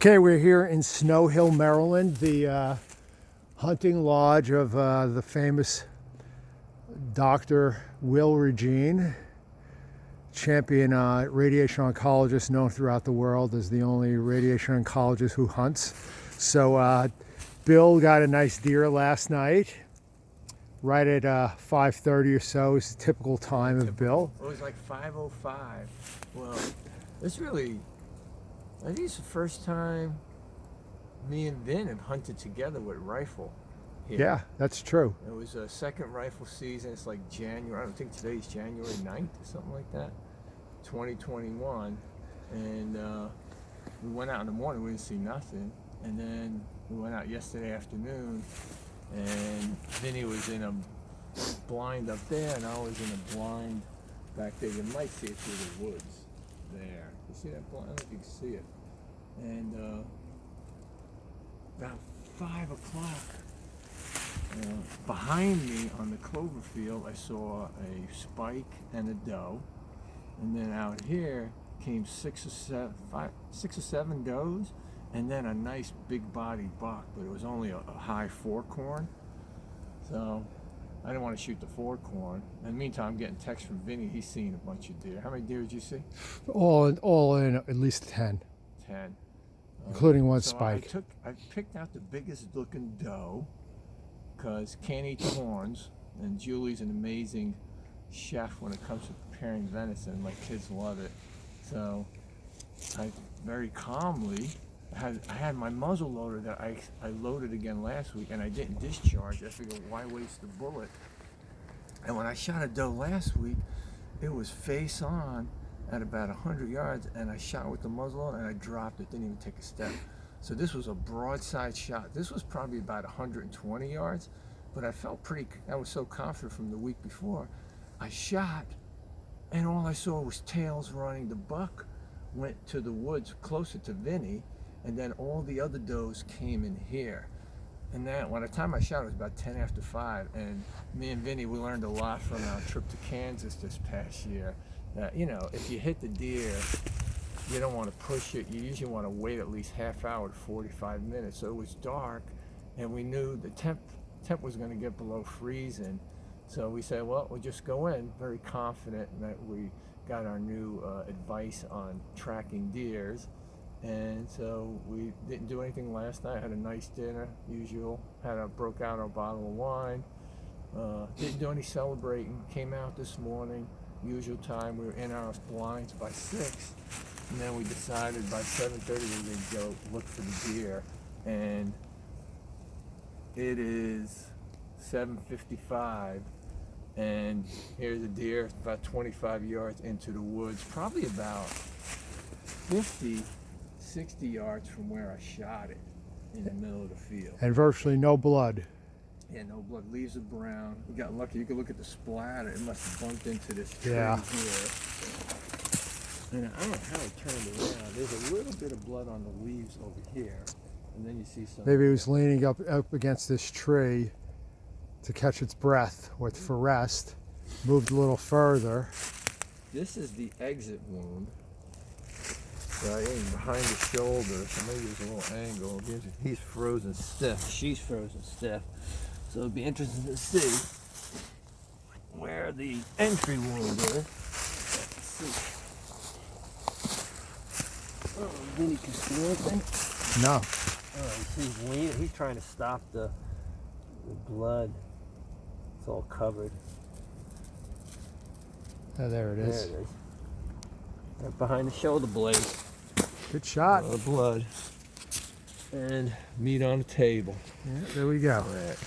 Okay, we're here in Snow Hill, Maryland, the hunting lodge of the famous Dr. Will Regine, champion radiation oncologist known throughout the world as the only radiation oncologist who hunts. So Bill got a nice deer last night, right at 5:30 or so. It's the typical time of Bill. It was like 5:05. Well, it's really, I think it's the first time me and Vin have hunted together with rifle here. Yeah, that's true. It was a second rifle season. It's like January, I don't think today's January 9th or something like that, 2021. And we went out in the morning, we didn't see nothing. And then we went out yesterday afternoon, and Vinny was in a blind up there, and I was in a blind back there. You might see it through the woods there. You see that blind? I don't know if you can see it. And about 5 o'clock, behind me on the clover field, I saw a spike and a doe. And then out here came 6 or 7 does, and then a nice big bodied buck, but it was only a high forkhorn. So I didn't want to shoot the forkhorn. In the meantime, I'm getting texts from Vinny. He's seen a bunch of deer. How many deer did you see? All in at least 10. 10. Including one So spike. I picked out the biggest looking doe because can't eat the horns, and Julie's an amazing chef when it comes to preparing venison. My kids love it. So I very calmly I had my muzzle loader that I loaded again last week, and I didn't discharge. I figured, why waste the bullet? And when I shot a doe last week, it was face on at about 100 yards, and I shot with the muzzle loader, and I dropped it, didn't even take a step. So this was a broadside shot. This was probably about 120 yards, but I felt I was so confident from the week before. I shot, and all I saw was tails running. The buck went to the woods closer to Vinny, and then all the other does came in here. And then by the time I shot, it was about 10 after 5, and me and Vinny, we learned a lot from our trip to Kansas this past year. That, you know, if you hit the deer, you don't want to push it. You usually want to wait at least half hour to 45 minutes. So it was dark, and we knew the temp was going to get below freezing. So we said, well, we'll just go in, very confident that we got our new advice on tracking deers. And so we didn't do anything last night. Had a nice dinner, usual. Broke out our bottle of wine. Didn't do any celebrating. Came out this morning, usual time. We were in our blinds by 6, and then we decided by 7:30 we would go look for the deer. And it is 7:55, and here's a deer about 25 yards into the woods, probably about 60 yards from where I shot it, in the middle of the field. And virtually no blood. Yeah, no blood. Leaves are brown. We got lucky. You could look at the splatter. It must have bumped into this tree here. And I don't know how it turned around. There's a little bit of blood on the leaves over here, and then you see some. Maybe it was leaning up against this tree to catch its breath or for rest. Moved a little further. This is the exit wound. Right in behind the shoulder, so maybe there's a little angle. He's frozen stiff. She's frozen stiff. So it'd be interesting to see where the entry wound is. Let's see. Oh, Vinny can see anything? No. Oh, he's leaning. He's trying to stop the blood. It's all covered. Oh, there it is. There it is. Right behind the shoulder blade. Good shot. A lot of blood. And meat on the table. Yeah, there we go. Right.